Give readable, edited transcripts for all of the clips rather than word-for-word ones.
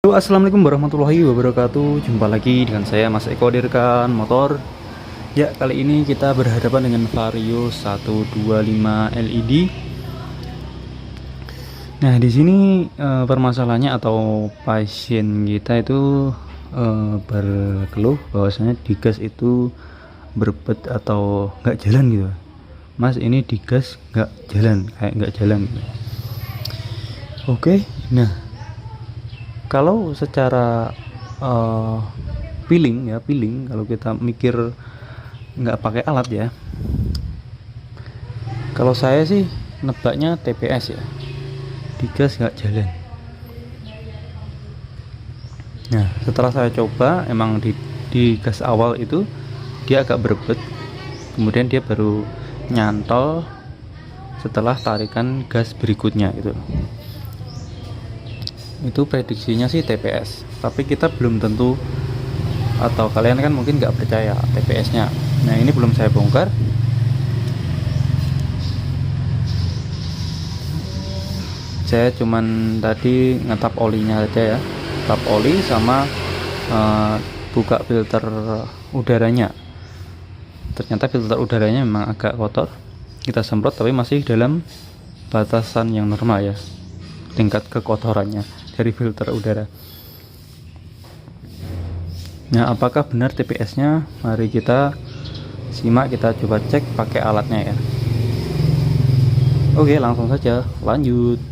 Halo, assalamualaikum warahmatullahi wabarakatuh. Jumpa lagi dengan saya Mas Eko di Rekan Motor. Ya, kali ini kita berhadapan dengan Vario 125 LED. Nah, di sini permasalahannya atau pasien kita itu berkeluh bahwasanya digas itu berbet atau nggak jalan gitu. Mas, ini digas nggak jalan, kayak nggak jalan gitu. Oke, nah kalau secara uh, feeling kalau kita mikir nggak pakai alat ya, kalau saya sih nebaknya TPS ya, digas nggak jalan. Nah, setelah saya coba emang di gas awal itu dia agak berebet, kemudian dia baru nyantol setelah tarikan gas berikutnya gitu. Itu prediksinya sih TPS, tapi kita belum tentu, atau kalian kan mungkin nggak percaya TPS-nya. Nah, ini belum saya bongkar. Saya cuman tadi ngetap olinya aja ya, tap oli sama buka filter udaranya. Ternyata filter udaranya memang agak kotor, kita semprot tapi masih dalam batasan yang normal ya, tingkat kekotorannya dari filter udara. Nah, apakah benar TPS-nya? Mari kita simak, kita coba cek pakai alatnya ya. Oke, langsung saja lanjut.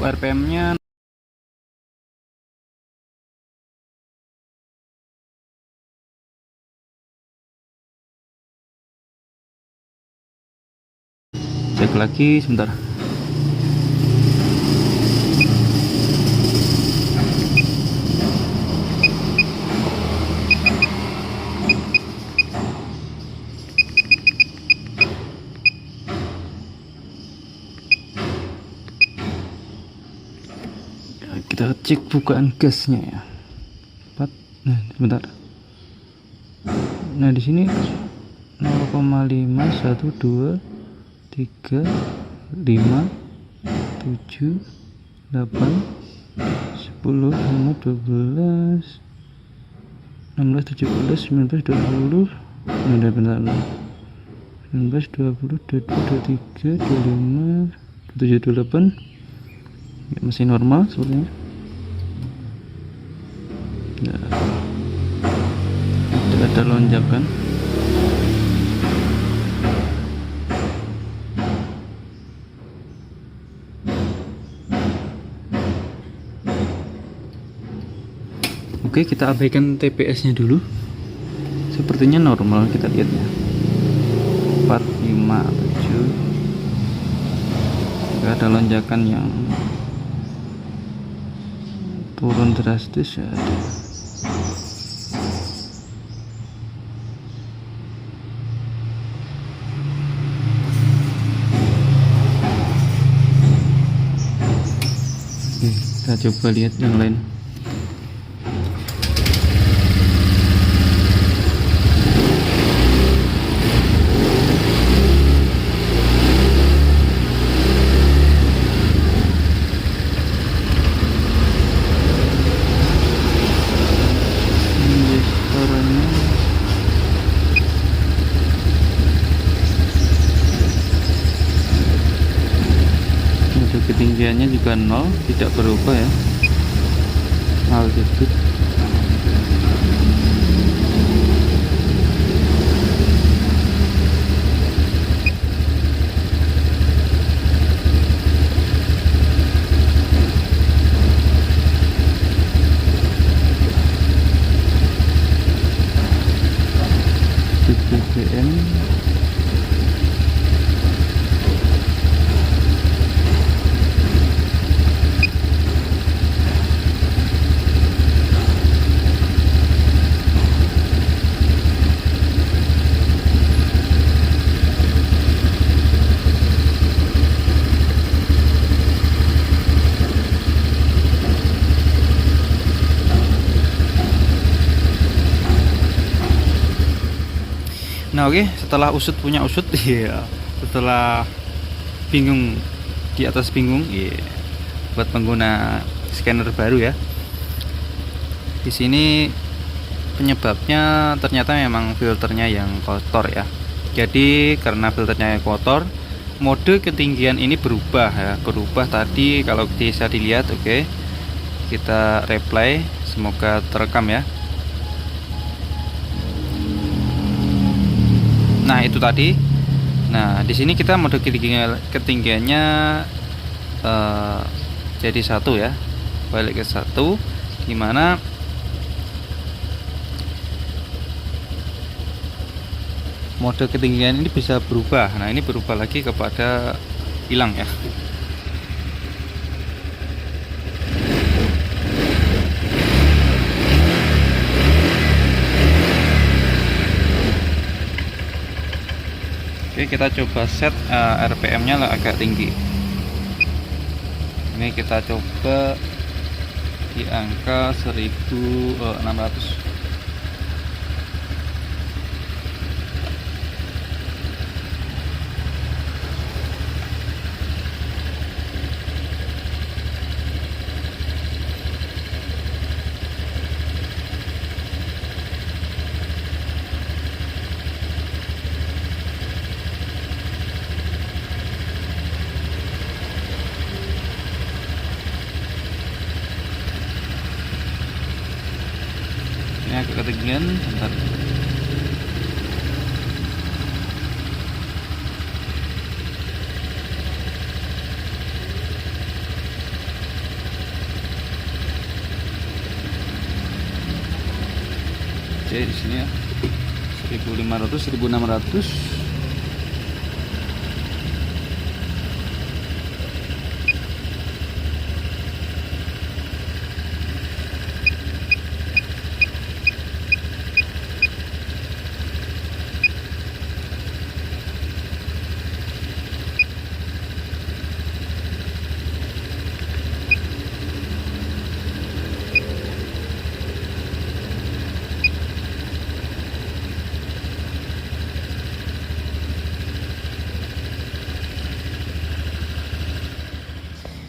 untuk RPM-nya cek lagi sebentar. Kita cek bukaan gasnya ya. 4. Nah, sebentar. Nah, di sini 0,5 1 2 3 5 7 8 10 5 12 16 17 19 20. Bentar. 19 20 22 23 25 27 28. Ya, masih normal sepertinya. Nah, tidak ada lonjakan. Oke, kita abaikan TPS-nya dulu. Sepertinya normal, kita lihat ya. 4, 5, 7. Tidak ada lonjakan yang turun drastis ya. Kita coba lihat yang lain. Ketinggiannya juga 0, tidak berubah ya. Altitude BBM Nah, oke, setelah usut punya usut, ya. Setelah bingung di atas bingung, ya. Buat pengguna scanner baru ya. Di sini penyebabnya ternyata memang filternya yang kotor ya. Jadi karena filternya yang kotor, mode ketinggian ini berubah ya. Berubah tadi kalau bisa dilihat, oke. Kita replay, semoga terekam ya. Nah, itu tadi. Nah, di sini kita mode ketinggiannya jadi 1 ya. Balik ke 1, dimana mode ketinggian ini bisa berubah. Nah, ini berubah lagi kepada hilang ya. Oke, kita coba set RPM-nya agak tinggi. Ini kita coba di angka 1600. Ini agak ketinggian, bentar. cc di sini ya, 1500 1600.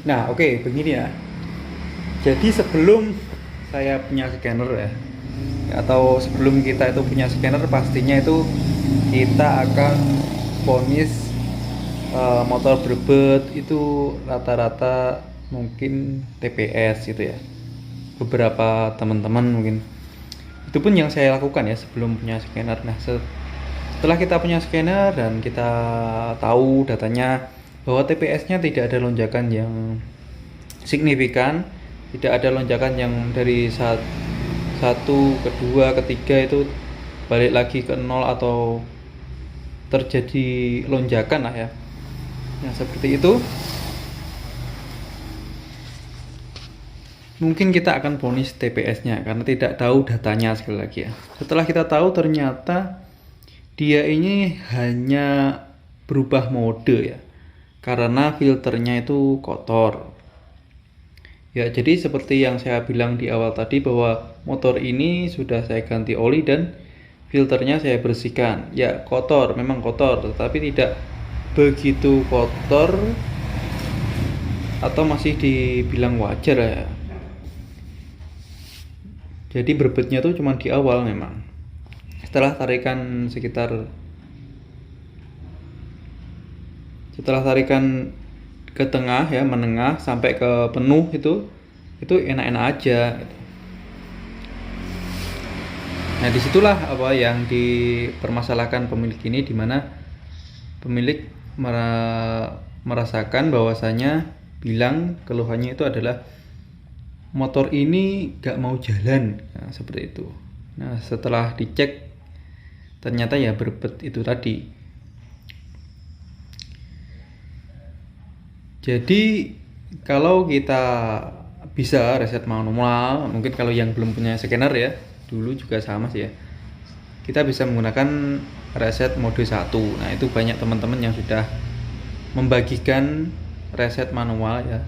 Nah, oke, begini ya. Jadi sebelum saya punya scanner ya, atau sebelum kita itu punya scanner, pastinya itu kita akan vonis motor berbet itu rata-rata mungkin TPS gitu ya. Beberapa teman-teman mungkin. Itu pun yang saya lakukan ya sebelum punya scanner. Nah, setelah kita punya scanner dan kita tahu datanya bahwa TPS-nya tidak ada lonjakan yang signifikan, tidak ada lonjakan yang dari satu ke dua ke tiga itu balik lagi ke nol atau terjadi lonjakan lah ya. Nah, seperti itu mungkin kita akan vonis TPS-nya karena tidak tahu datanya sekali lagi ya. Setelah kita tahu ternyata dia ini hanya berubah mode ya, karena filternya itu kotor. Ya, jadi seperti yang saya bilang di awal tadi bahwa motor ini sudah saya ganti oli dan filternya saya bersihkan. Ya, kotor, memang kotor, tetapi tidak begitu kotor atau masih dibilang wajar ya. Jadi berbetnya tuh cuma di awal memang. Setelah tarikan ke tengah ya, menengah sampai ke penuh itu enak-enak aja gitu. Nah, disitulah apa yang dipermasalahkan pemilik ini, dimana pemilik merasakan bahwasanya bilang keluhannya itu adalah motor ini gak mau jalan. Nah, seperti itu. Nah, setelah dicek ternyata ya berbet itu tadi. Jadi kalau kita bisa reset manual, mungkin kalau yang belum punya scanner ya, dulu juga sama sih ya, kita bisa menggunakan reset mode 1. Nah, itu banyak teman-teman yang sudah membagikan reset manual ya,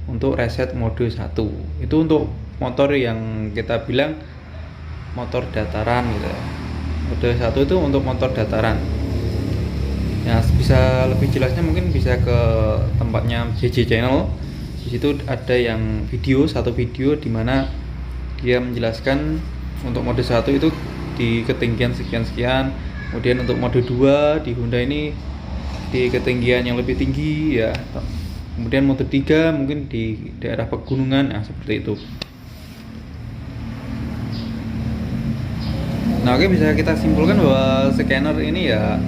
untuk reset mode 1. Itu untuk motor yang kita bilang motor dataran gitu ya. Mode 1 itu untuk motor dataran. Nah, bisa lebih jelasnya mungkin bisa ke tempatnya JJ Channel. Di situ ada yang satu video di mana dia menjelaskan untuk mode 1 itu di ketinggian sekian-sekian. Kemudian untuk mode 2 di Honda ini di ketinggian yang lebih tinggi ya. Kemudian mode 3 mungkin di daerah pegunungan, nah seperti itu. Nah, oke, bisa kita simpulkan bahwa scanner ini ya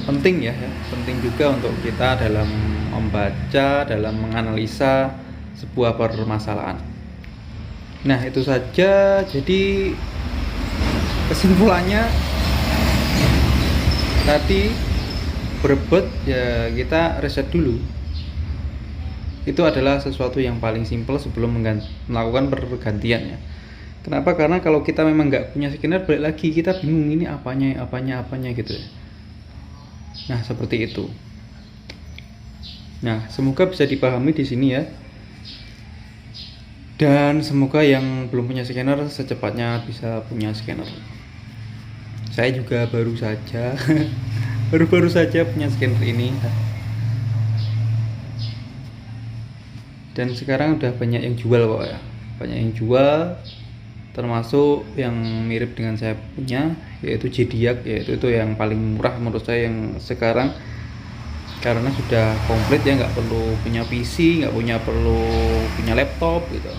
penting ya, penting juga untuk kita dalam membaca, dalam menganalisa sebuah permasalahan. Nah, itu saja. Jadi kesimpulannya tadi berbet ya kita reset dulu. Itu adalah sesuatu yang paling simpel sebelum melakukan pergantian ya. Kenapa? Karena kalau kita memang nggak punya scanner, balik lagi kita bingung ini apanya gitu ya. Nah, seperti itu. Nah, semoga bisa dipahami di sini ya. Dan semoga yang belum punya scanner secepatnya bisa punya scanner. Saya juga baru saja baru saja punya scanner ini. Dan sekarang udah banyak yang jual kok ya. Banyak yang jual, termasuk yang mirip dengan saya punya, yaitu Zodiac, yaitu itu yang paling murah menurut saya yang sekarang, karena sudah komplit ya, nggak perlu punya PC, nggak perlu punya laptop gitu,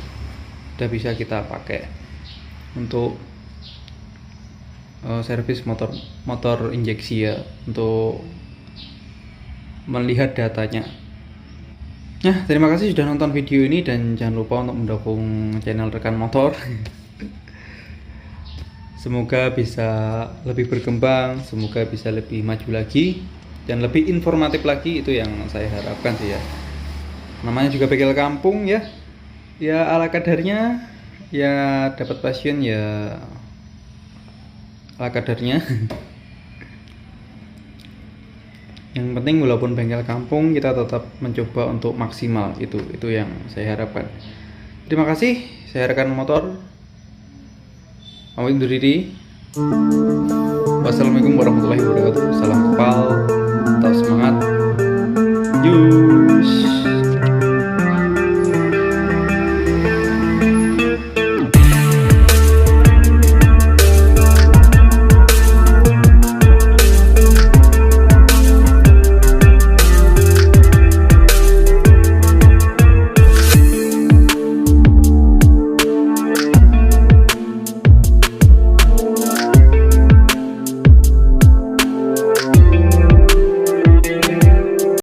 udah bisa kita pakai untuk servis motor injeksi ya, untuk melihat datanya. Nah, terima kasih sudah nonton video ini dan jangan lupa untuk mendukung channel Rekan Motor. Semoga bisa lebih berkembang, semoga bisa lebih maju lagi dan lebih informatif lagi, itu yang saya harapkan sih ya. Namanya juga bengkel kampung ya, ya ala kadarnya, ya dapat pasien ya ala kadarnya. Yang penting walaupun bengkel kampung kita tetap mencoba untuk maksimal, itu yang saya harapkan. Terima kasih, saya rekan motor pamit undur diri. Wassalamualaikum warahmatullahi wabarakatuh. Salam kepal.